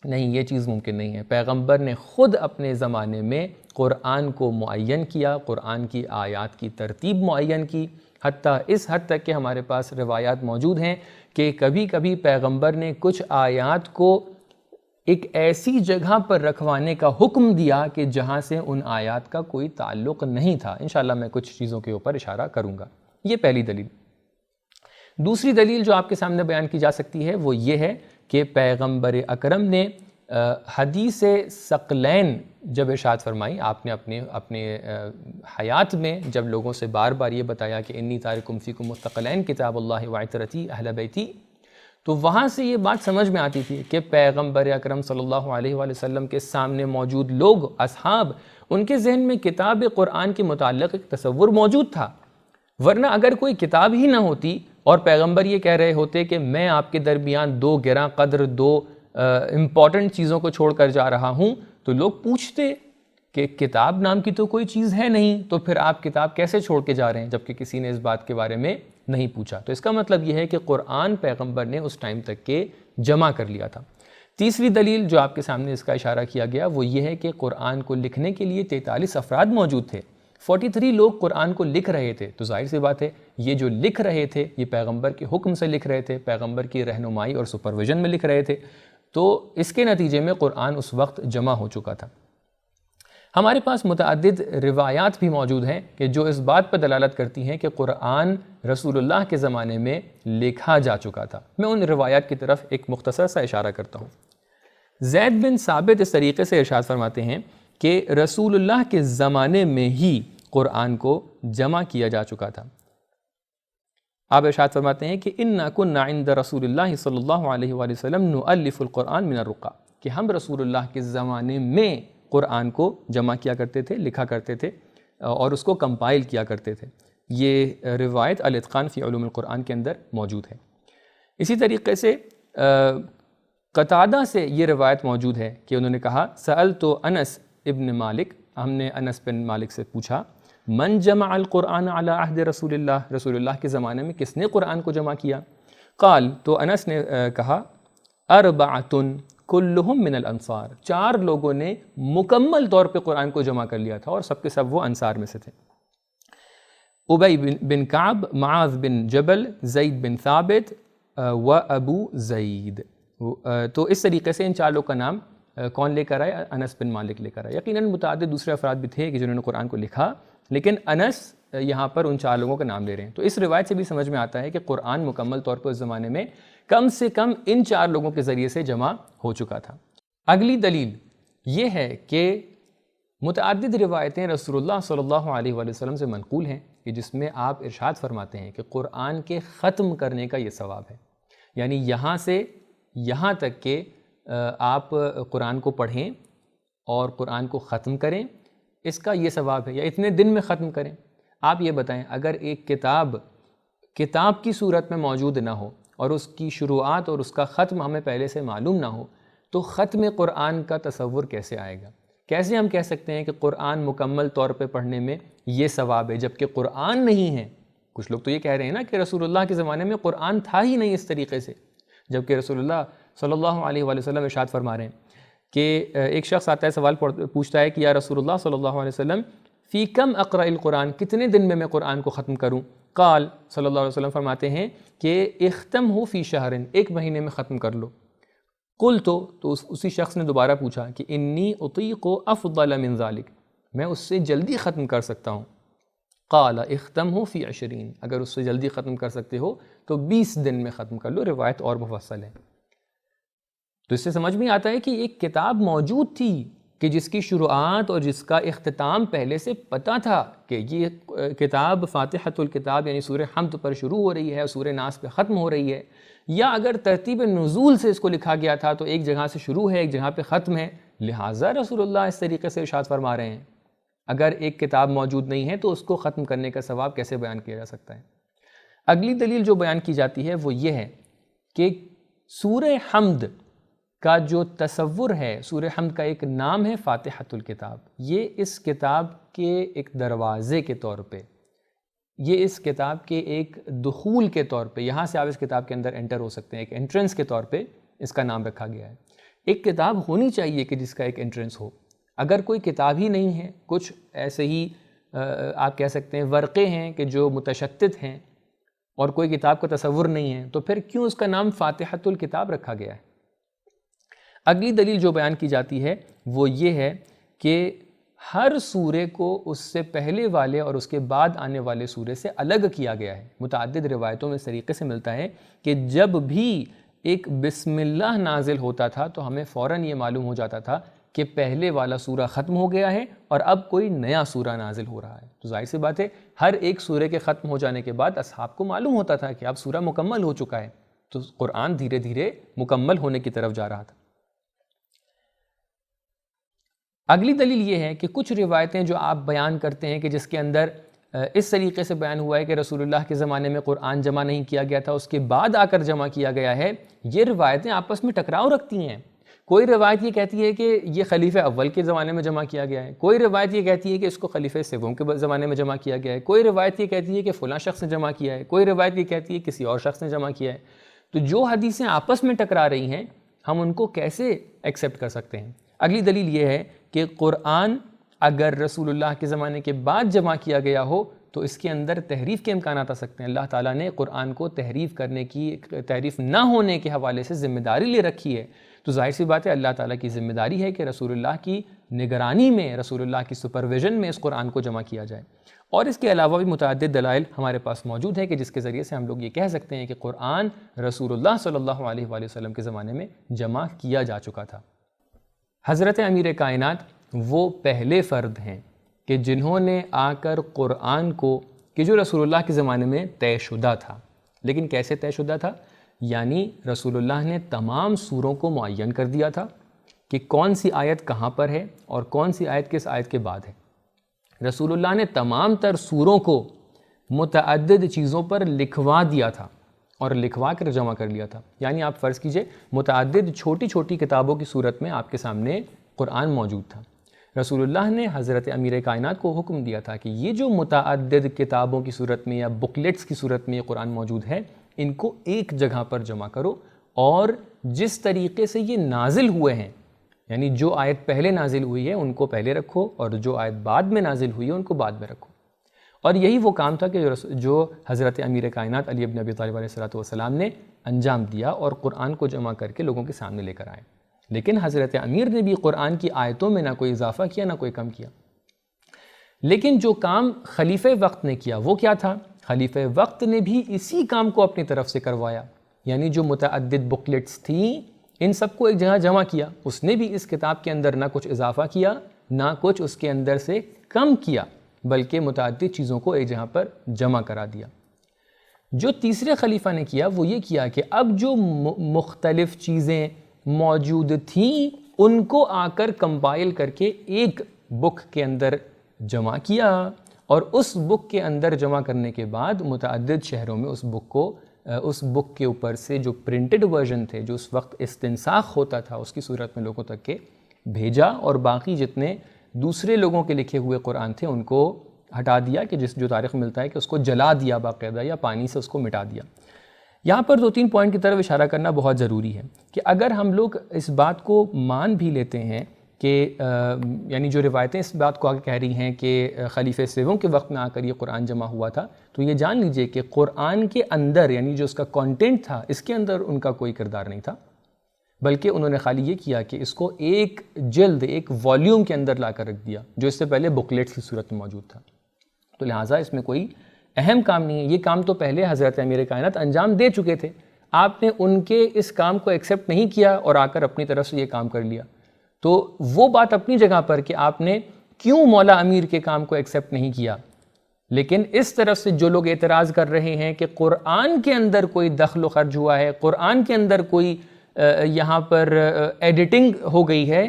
نہیں، یہ چیز ممکن نہیں ہے۔ پیغمبر نے خود اپنے زمانے میں قرآن کو معین کیا، قرآن کی آیات کی ترتیب معین کی، حتیٰ اس حد تک کہ ہمارے پاس روایات موجود ہیں کہ کبھی کبھی پیغمبر نے کچھ آیات کو ایک ایسی جگہ پر رکھوانے کا حکم دیا کہ جہاں سے ان آیات کا کوئی تعلق نہیں تھا۔ انشاءاللہ میں کچھ چیزوں کے اوپر اشارہ کروں گا۔ یہ پہلی دلیل۔ دوسری دلیل جو آپ کے سامنے بیان کی جا سکتی ہے وہ یہ ہے کہ پیغمبر اکرم نے حدیث ثقلین جب ارشاد فرمائی، آپ نے اپنے حیات میں جب لوگوں سے بار بار یہ بتایا کہ انی تارکم فیکم مستقلین کتاب اللہ وعترتی اہل بیتی، تو وہاں سے یہ بات سمجھ میں آتی تھی کہ پیغمبر اکرم صلی اللہ علیہ وآلہ وسلم کے سامنے موجود لوگ، اصحاب، ان کے ذہن میں کتاب قرآن کے متعلق ایک تصور موجود تھا، ورنہ اگر کوئی کتاب ہی نہ ہوتی اور پیغمبر یہ کہہ رہے ہوتے کہ میں آپ کے درمیان دو گراں قدر، دو امپورٹنٹ چیزوں کو چھوڑ کر جا رہا ہوں، تو لوگ پوچھتے کہ کتاب نام کی تو کوئی چیز ہے نہیں، تو پھر آپ کتاب کیسے چھوڑ کے جا رہے ہیں جبکہ کسی نے اس بات کے بارے میں نہیں پوچھا۔ تو اس کا مطلب یہ ہے کہ قرآن پیغمبر نے اس ٹائم تک کے جمع کر لیا تھا۔ تیسری دلیل جو آپ کے سامنے اس کا اشارہ کیا گیا وہ یہ ہے کہ قرآن کو لکھنے کے لیے 43 افراد موجود تھے، 43 لوگ قرآن کو لکھ رہے تھے، تو ظاہر سی بات ہے یہ جو لکھ رہے تھے یہ پیغمبر کے حکم سے لکھ رہے تھے، پیغمبر کی رہنمائی اور سپرویژن میں لکھ رہے تھے، تو اس کے نتیجے میں قرآن اس وقت جمع ہو چکا تھا۔ ہمارے پاس متعدد روایات بھی موجود ہیں کہ جو اس بات پر دلالت کرتی ہیں کہ قرآن رسول اللہ کے زمانے میں لکھا جا چکا تھا۔ میں ان روایات کی طرف ایک مختصر سا اشارہ کرتا ہوں۔ زید بن ثابت اس طریقے سے ارشاد فرماتے ہیں کہ رسول اللہ کے زمانے میں ہی قرآن کو جمع کیا جا چکا تھا۔ آپ ارشاد فرماتے ہیں کہ اِنَّا كُنَّا عِنْدَ رسول اللہ صلی اللہ علیہ وآلہ وسلم نُؤَلِّفُ القرآن من الرقع، کہ ہم رسول اللہ کے زمانے میں قرآن کو جمع کیا کرتے تھے، لکھا کرتے تھے اور اس کو کمپائل کیا کرتے تھے۔ یہ روایت الاتقان فی علوم القرآن کے اندر موجود ہے۔ اسی طریقے سے قتادہ سے یہ روایت موجود ہے کہ انہوں نے کہا سألت انس ابن مالک، ہم نے انس بن مالک سے پوچھا من جمع القرآن علی عہد رسول اللہ، رسول اللہ کے زمانے میں کس نے قرآن کو جمع کیا؟ قال، تو انس نے کہا اربعۃ کلہم من الانصار، 4 لوگوں نے مکمل طور پہ قرآن کو جمع کر لیا تھا اور سب کے سب وہ انصار میں سے تھے۔ ابی بن کعب، معاذ بن جبل، زید بن ثابت و ابو زید۔ تو اس طریقے سے ان 4 لوگ کا نام کون لے کر آئے؟ انس بن مالک لے کر آئے۔ یقیناً متعدد دوسرے افراد بھی تھے کہ جنہوں نے قرآن کو لکھا، لیکن انس یہاں پر ان 4 لوگوں کا نام لے رہے ہیں۔ تو اس روایت سے بھی سمجھ میں آتا ہے کہ قرآن مکمل طور پر اس زمانے میں کم سے کم ان 4 لوگوں کے ذریعے سے جمع ہو چکا تھا۔ اگلی دلیل یہ ہے کہ متعدد روایتیں رسول اللہ صلی اللہ علیہ وآلہ وسلم سے منقول ہیں کہ جس میں آپ ارشاد فرماتے ہیں کہ قرآن کے ختم کرنے کا یہ ثواب ہے، یعنی یہاں سے یہاں تک کہ آپ قرآن کو پڑھیں اور قرآن کو ختم کریں، اس کا یہ ثواب ہے، یا اتنے دن میں ختم کریں۔ آپ یہ بتائیں اگر ایک کتاب کی صورت میں موجود نہ ہو اور اس کی شروعات اور اس کا ختم ہمیں پہلے سے معلوم نہ ہو تو ختم قرآن کا تصور کیسے آئے گا؟ کیسے ہم کہہ سکتے ہیں کہ قرآن مکمل طور پہ پڑھنے میں یہ ثواب ہے جبکہ قرآن نہیں ہے؟ کچھ لوگ تو یہ کہہ رہے ہیں نا کہ رسول اللہ کے زمانے میں قرآن تھا ہی نہیں اس طریقے سے، جبکہ رسول اللہ صلی اللہ علیہ وآلہ وسلم ارشاد فرما رہے ہیں کہ ایک شخص آتا ہے، سوال پوچھتا ہے کہ یا رسول اللہ صلی اللہ علیہ وسلم فی کم اقرأ القرآن، کتنے دن میں قرآن کو ختم کروں؟ قال، صلی اللہ علیہ وسلم فرماتے ہیں کہ اختمہ فی شہر، 1 مہینے میں ختم کر لو۔ قلت، تو اسی شخص نے دوبارہ پوچھا کہ انی اطیق افضل من ذلک، میں اس سے جلدی ختم کر سکتا ہوں۔ قال اختمہ فی 20، اگر اس سے جلدی ختم کر سکتے ہو تو 20 دن میں ختم کر لو۔ روایت اور مفصل ہے۔ تو اس سے سمجھ میں آتا ہے کہ ایک کتاب موجود تھی کہ جس کی شروعات اور جس کا اختتام پہلے سے پتہ تھا کہ یہ کتاب فاتحۃ الکتاب یعنی سورہ حمد پر شروع ہو رہی ہے اور سورہ ناس پہ ختم ہو رہی ہے، یا اگر ترتیب نزول سے اس کو لکھا گیا تھا تو ایک جگہ سے شروع ہے ایک جگہ پہ ختم ہے، لہٰذا رسول اللہ اس طریقے سے ارشاد فرما رہے ہیں۔ اگر ایک کتاب موجود نہیں ہے تو اس کو ختم کرنے کا ثواب کیسے بیان کیا جا سکتا ہے؟ اگلی دلیل جو بیان کی جاتی ہے وہ یہ ہے کہ سورہ حمد کا جو تصور ہے، سورہ حمد کا ایک نام ہے فاتحۃ الکتاب، یہ اس کتاب کے ایک دروازے کے طور پہ، یہ اس کتاب کے ایک دخول کے طور پہ، یہاں سے آپ اس کتاب کے اندر انٹر ہو سکتے ہیں، ایک انٹرنس کے طور پہ اس کا نام رکھا گیا ہے۔ ایک کتاب ہونی چاہیے کہ جس کا ایک انٹرنس ہو۔ اگر کوئی کتاب ہی نہیں ہے، کچھ ایسے ہی آپ کہہ سکتے ہیں ورقے ہیں کہ جو متشتت ہیں اور کوئی کتاب کا تصور نہیں ہے، تو پھر کیوں اس کا نام فاتحۃ الکتاب رکھا گیا ہے؟ اگلی دلیل جو بیان کی جاتی ہے وہ یہ ہے کہ ہر سورے کو اس سے پہلے والے اور اس کے بعد آنے والے سورے سے الگ کیا گیا ہے۔ متعدد روایتوں میں اس طریقے سے ملتا ہے کہ جب بھی ایک بسم اللہ نازل ہوتا تھا تو ہمیں فوراً یہ معلوم ہو جاتا تھا کہ پہلے والا سورہ ختم ہو گیا ہے اور اب کوئی نیا سورہ نازل ہو رہا ہے۔ تو ظاہر سی بات ہے ہر ایک سورے کے ختم ہو جانے کے بعد اصحاب کو معلوم ہوتا تھا کہ اب سورہ مکمل ہو چکا ہے، تو قرآن دھیرے دھیرے مکمل ہونے کی طرف جا رہا تھا۔ اگلی دلیل یہ ہے کہ کچھ روایتیں جو آپ بیان کرتے ہیں کہ جس کے اندر اس طریقے سے بیان ہوا ہے کہ رسول اللہ کے زمانے میں قرآن جمع نہیں کیا گیا تھا، اس کے بعد آ کر جمع کیا گیا ہے، یہ روایتیں آپس میں ٹکراؤ رکھتی ہیں۔ کوئی روایت یہ کہتی ہے کہ یہ خلیفہ اول کے زمانے میں جمع کیا گیا ہے، کوئی روایت یہ کہتی ہے کہ اس کو خلیفہ سوم کے زمانے میں جمع کیا گیا ہے، کوئی روایت یہ کہتی ہے کہ فلاں شخص نے جمع کیا ہے، کوئی روایت یہ کہتی ہے کسی اور شخص نے جمع کیا ہے۔ تو جو حدیثیں آپس میں ٹکرا رہی ہیں ہم ان کو کیسے ایکسیپٹ کر سکتے ہیں؟ اگلی دلیل یہ ہے کہ قرآن اگر رسول اللہ کے زمانے کے بعد جمع کیا گیا ہو تو اس کے اندر تحریف کے امکانات آ سکتے ہیں۔ اللہ تعالیٰ نے قرآن کو تحریف کرنے کی، تحریف نہ ہونے کے حوالے سے ذمہ داری لے رکھی ہے، تو ظاہر سی بات ہے اللہ تعالیٰ کی ذمہ داری ہے کہ رسول اللہ کی نگرانی میں، رسول اللہ کی سپرویژن میں اس قرآن کو جمع کیا جائے۔ اور اس کے علاوہ بھی متعدد دلائل ہمارے پاس موجود ہیں کہ جس کے ذریعے سے ہم لوگ یہ کہہ سکتے ہیں کہ قرآن رسول اللہ صلی اللہ علیہ وآلہ وسلم کے زمانے میں جمع کیا جا چکا تھا۔ حضرت امیر کائنات وہ پہلے فرد ہیں کہ جنہوں نے آ کر قرآن کو، کہ جو رسول اللہ کے زمانے میں طے شدہ تھا، لیکن کیسے طے شدہ تھا؟ یعنی رسول اللہ نے تمام سوروں کو معین کر دیا تھا کہ کون سی آیت کہاں پر ہے اور کون سی آیت کس آیت کے بعد ہے۔ رسول اللہ نے تمام تر سوروں کو متعدد چیزوں پر لکھوا دیا تھا اور لکھوا کر جمع کر لیا تھا۔ یعنی آپ فرض کیجئے متعدد چھوٹی چھوٹی کتابوں کی صورت میں آپ کے سامنے قرآن موجود تھا۔ رسول اللہ نے حضرت امیر کائنات کو حکم دیا تھا کہ یہ جو متعدد کتابوں کی صورت میں یا بکلیٹس کی صورت میں یہ قرآن موجود ہے، ان کو ایک جگہ پر جمع کرو اور جس طریقے سے یہ نازل ہوئے ہیں، یعنی جو آیت پہلے نازل ہوئی ہے ان کو پہلے رکھو اور جو آیت بعد میں نازل ہوئی ہے ان کو بعد میں رکھو۔ اور یہی وہ کام تھا کہ جو حضرت امیر کائنات علی بن ابی طالب علیہ السلام نے انجام دیا اور قرآن کو جمع کر کے لوگوں کے سامنے لے کر آئے۔ لیکن حضرت امیر نے بھی قرآن کی آیتوں میں نہ کوئی اضافہ کیا نہ کوئی کم کیا۔ لیکن جو کام خلیفہ وقت نے کیا وہ کیا تھا؟ خلیفہ وقت نے بھی اسی کام کو اپنی طرف سے کروایا، یعنی جو متعدد بکلیٹس تھیں ان سب کو ایک جگہ جمع کیا۔ اس نے بھی اس کتاب کے اندر نہ کچھ اضافہ کیا نہ کچھ اس کے اندر سے کم کیا، بلکہ متعدد چیزوں کو ایک جگہ پر جمع کرا دیا۔ جو تیسرے خلیفہ نے کیا وہ یہ کیا کہ اب جو مختلف چیزیں موجود تھیں ان کو آ کر کمپائل کر کے ایک بک کے اندر جمع کیا، اور اس بک کے اندر جمع کرنے کے بعد متعدد شہروں میں اس بک کے اوپر سے جو پرنٹڈ ورژن تھے، جو اس وقت استنساخ ہوتا تھا، اس کی صورت میں لوگوں تک کے بھیجا، اور باقی جتنے دوسرے لوگوں کے لکھے ہوئے قرآن تھے ان کو ہٹا دیا، کہ جو تاریخ ملتا ہے کہ اس کو جلا دیا باقاعدہ یا پانی سے اس کو مٹا دیا۔ یہاں پر 2-3 پوائنٹ کی طرف اشارہ کرنا بہت ضروری ہے کہ اگر ہم لوگ اس بات کو مان بھی لیتے ہیں کہ یعنی جو روایتیں اس بات کو آگے کہہ رہی ہیں کہ خلیفہ سوم کے وقت میں آ کر یہ قرآن جمع ہوا تھا، تو یہ جان لیجئے کہ قرآن کے اندر یعنی جو اس کا کانٹینٹ تھا اس کے اندر ان کا کوئی کردار نہیں تھا، بلکہ انہوں نے خالی یہ کیا کہ اس کو ایک جلد، ایک والیوم کے اندر لا کر رکھ دیا جو اس سے پہلے بکلیٹس کی صورت میں موجود تھا۔ تو لہٰذا اس میں کوئی اہم کام نہیں ہے، یہ کام تو پہلے حضرت امیر کائنات انجام دے چکے تھے، آپ نے ان کے اس کام کو ایکسیپٹ نہیں کیا اور آ کر اپنی طرف سے یہ کام کر لیا۔ تو وہ بات اپنی جگہ پر کہ آپ نے کیوں مولا امیر کے کام کو ایکسیپٹ نہیں کیا، لیکن اس طرف سے جو لوگ اعتراض کر رہے ہیں کہ قرآن کے اندر کوئی دخل و خرج ہوا ہے، قرآن کے اندر کوئی یہاں پر ایڈیٹنگ ہو گئی ہے،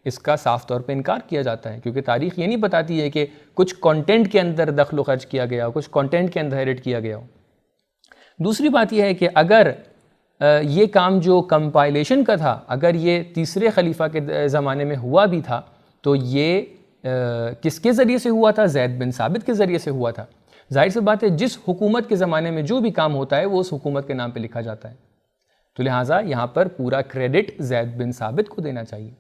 اس کا صاف طور پہ انکار کیا جاتا ہے، کیونکہ تاریخ یہ نہیں بتاتی ہے کہ کچھ کانٹینٹ کے اندر دخل و خرچ کیا گیا ہو، کچھ کانٹینٹ کے اندر ایڈٹ کیا گیا ہو۔ دوسری بات یہ ہے کہ اگر یہ کام جو کمپائلیشن کا تھا اگر یہ تیسرے خلیفہ کے زمانے میں ہوا بھی تھا تو یہ کس کے ذریعے سے ہوا تھا؟ زید بن ثابت کے ذریعے سے ہوا تھا۔ ظاہر سی بات ہے جس حکومت کے زمانے میں جو بھی کام ہوتا ہے وہ اس حکومت کے نام پہ لکھا جاتا ہے، تو لہٰذا یہاں پر پورا کریڈٹ زید بن ثابت کو دینا چاہیے۔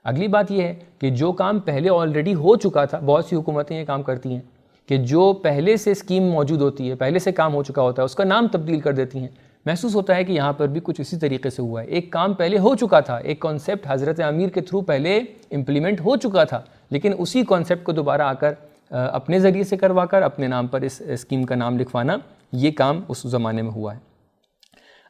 اگلی بات یہ ہے کہ جو کام پہلے آلریڈی ہو چکا تھا، بہت سی حکومتیں یہ کام کرتی ہیں کہ جو پہلے سے اسکیم موجود ہوتی ہے، پہلے سے کام ہو چکا ہوتا ہے، اس کا نام تبدیل کر دیتی ہیں۔ محسوس ہوتا ہے کہ یہاں پر بھی کچھ اسی طریقے سے ہوا ہے، ایک کام پہلے ہو چکا تھا، ایک کانسیپٹ حضرت امیر کے تھرو پہلے امپلیمنٹ ہو چکا تھا، لیکن اسی کانسیپٹ کو دوبارہ آ کر اپنے ذریعے سے کروا کر اپنے نام پر اس اسکیم کا نام لکھوانا، یہ کام اس زمانے میں ہوا ہے۔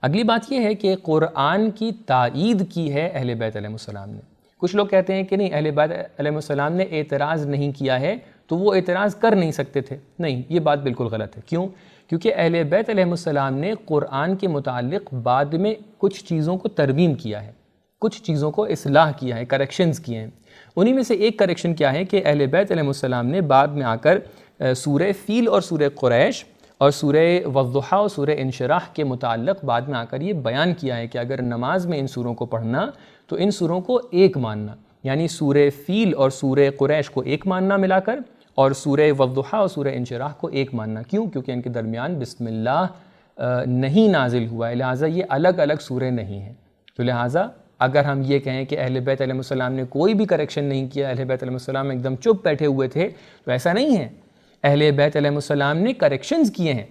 اگلی بات یہ ہے کہ قرآن کی تائید کی ہے اہل بیت علیہ السلام نے۔ کچھ لوگ کہتے ہیں کہ نہیں، اہل بیت علیہ السلام نے اعتراض نہیں کیا ہے تو وہ اعتراض کر نہیں سکتے تھے. نہیں، یہ بات بالکل غلط ہے. کیوں؟ کیونکہ اہل بیت علیہ السلام نے قرآن کے متعلق بعد میں کچھ چیزوں کو ترمیم کیا ہے، کچھ چیزوں کو اصلاح کیا ہے، کریکشنز کیے ہیں. انہی میں سے ایک کریکشن کیا ہے کہ اہل بیت علیہ السلام نے بعد میں آ کر سورہ فیل اور سورہ قریش اور سورہ والضحیٰ اور سورہ انشراح کے متعلق بعد میں آ کر یہ بیان کیا ہے کہ اگر نماز میں ان سوروں کو پڑھنا تو ان سوروں کو ایک ماننا، یعنی سورہ فیل اور سورہ قریش کو ایک ماننا ملا کر، اور سورہ والضحیٰ اور سورہ انشراح کو ایک ماننا. کیوں؟ کیونکہ ان کے درمیان بسم اللہ نہیں نازل ہوا ہے، لہٰذا یہ الگ الگ سورے نہیں ہیں. تو لہٰذا اگر ہم یہ کہیں کہ اہل بیت علیہ السلام نے کوئی بھی کریکشن نہیں کیا، اہل بیت علیہ السلام ایک دم چپ بیٹھے ہوئے تھے، تو ایسا نہیں ہے. اہل بیت علیہ السلام نے کریکشنز کیے ہیں.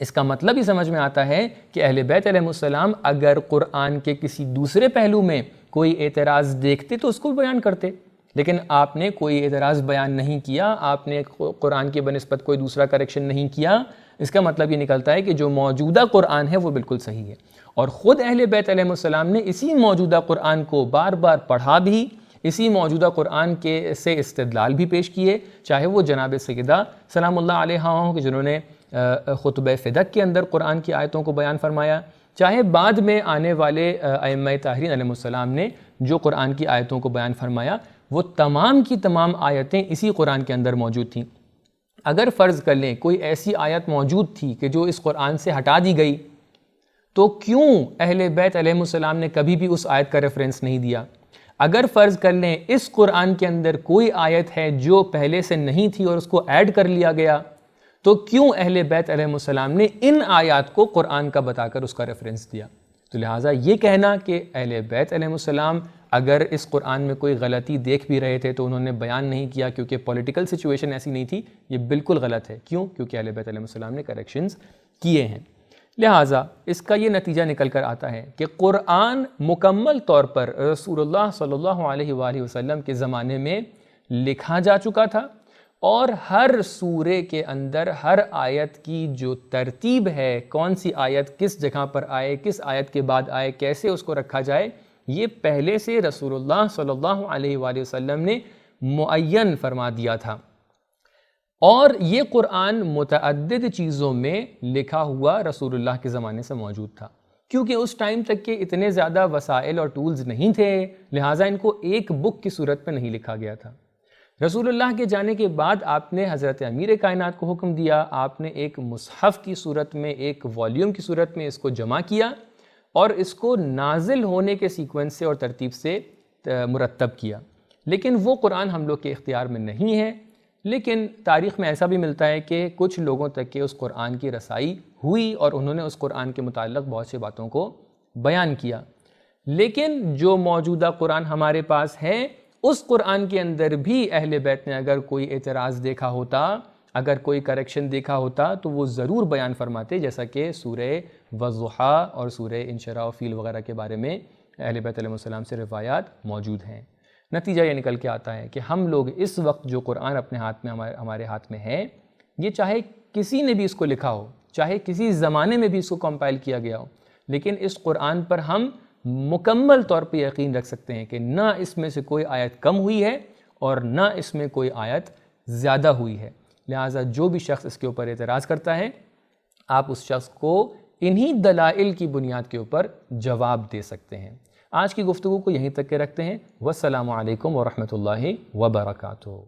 اس کا مطلب ہی سمجھ میں آتا ہے کہ اہل بیت علیہ السلام اگر قرآن کے کسی دوسرے پہلو میں کوئی اعتراض دیکھتے تو اس کو بیان کرتے، لیکن آپ نے کوئی اعتراض بیان نہیں کیا، آپ نے قرآن کی بنسبت کوئی دوسرا کریکشن نہیں کیا. اس کا مطلب یہ نکلتا ہے کہ جو موجودہ قرآن ہے وہ بالکل صحیح ہے. اور خود اہل بیت علیہ السلام نے اسی موجودہ قرآن کو بار بار پڑھا بھی، اسی موجودہ قرآن کے سے استدلال بھی پیش کیے، چاہے وہ جناب سیدہ سلام اللہ علیہا ہوں کہ جنہوں نے خطبہ فدق کے اندر قرآن کی آیتوں کو بیان فرمایا، چاہے بعد میں آنے والے ائمہ طاہرین علیہ السلام نے جو قرآن کی آیتوں کو بیان فرمایا، وہ تمام کی تمام آیتیں اسی قرآن کے اندر موجود تھیں. اگر فرض کر لیں کوئی ایسی آیت موجود تھی کہ جو اس قرآن سے ہٹا دی گئی، تو کیوں اہل بیت علیہ السلام نے کبھی بھی اس آیت کا ریفرنس نہیں دیا؟ اگر فرض کر لیں اس قرآن کے اندر کوئی آیت ہے جو پہلے سے نہیں تھی اور اس کو ایڈ کر لیا گیا، تو کیوں اہل بیت علیہ السلام نے ان آیات کو قرآن کا بتا کر اس کا ریفرنس دیا؟ تو لہٰذا یہ کہنا کہ اہل بیت علیہ السلام اگر اس قرآن میں کوئی غلطی دیکھ بھی رہے تھے تو انہوں نے بیان نہیں کیا کیونکہ پولیٹیکل سچویشن ایسی نہیں تھی، یہ بالکل غلط ہے. کیوں؟ کیونکہ اہل بیت علیہ السلام نے کریکشنز کیے ہیں. لہٰذا اس کا یہ نتیجہ نکل کر آتا ہے کہ قرآن مکمل طور پر رسول اللہ صلی اللہ علیہ وآلہ وسلم کے زمانے میں لکھا جا چکا تھا، اور ہر سورے کے اندر ہر آیت کی جو ترتیب ہے، کون سی آیت کس جگہ پر آئے، کس آیت کے بعد آئے، کیسے اس کو رکھا جائے، یہ پہلے سے رسول اللہ صلی اللہ علیہ وآلہ وسلم نے معین فرما دیا تھا. اور یہ قرآن متعدد چیزوں میں لکھا ہوا رسول اللہ کے زمانے سے موجود تھا. کیونکہ اس ٹائم تک کے اتنے زیادہ وسائل اور ٹولز نہیں تھے، لہٰذا ان کو ایک بک کی صورت میں نہیں لکھا گیا تھا. رسول اللہ کے جانے کے بعد آپ نے حضرت امیر کائنات کو حکم دیا، آپ نے ایک مصحف کی صورت میں، ایک والیوم کی صورت میں اس کو جمع کیا اور اس کو نازل ہونے کے سیکوینس سے اور ترتیب سے مرتب کیا. لیکن وہ قرآن ہم لوگ کے اختیار میں نہیں ہے. لیکن تاریخ میں ایسا بھی ملتا ہے کہ کچھ لوگوں تک کہ اس قرآن کی رسائی ہوئی اور انہوں نے اس قرآن کے متعلق بہت سی باتوں کو بیان کیا. لیکن جو موجودہ قرآن ہمارے پاس ہے، اس قرآن کے اندر بھی اہل بیت نے اگر کوئی اعتراض دیکھا ہوتا، اگر کوئی کریکشن دیکھا ہوتا تو وہ ضرور بیان فرماتے، جیسا کہ سورہ والضحیٰ اور سورہ انشراح و فیل وغیرہ کے بارے میں اہل بیت علیہ السلام سے روایات موجود ہیں. نتیجہ یہ نکل کے آتا ہے کہ ہم لوگ اس وقت جو قرآن اپنے ہاتھ میں ہمارے ہاتھ میں ہے، یہ چاہے کسی نے بھی اس کو لکھا ہو، چاہے کسی زمانے میں بھی اس کو کمپائل کیا گیا ہو، لیکن اس قرآن پر ہم مکمل طور پہ یقین رکھ سکتے ہیں کہ نہ اس میں سے کوئی آیت کم ہوئی ہے اور نہ اس میں کوئی آیت زیادہ ہوئی ہے. لہٰذا جو بھی شخص اس کے اوپر اعتراض کرتا ہے، آپ اس شخص کو انہی دلائل کی بنیاد کے اوپر جواب دے سکتے ہیں. آج کی گفتگو کو یہیں تک کے رکھتے ہیں. والسلام علیکم ورحمۃ اللہ وبرکاتہ.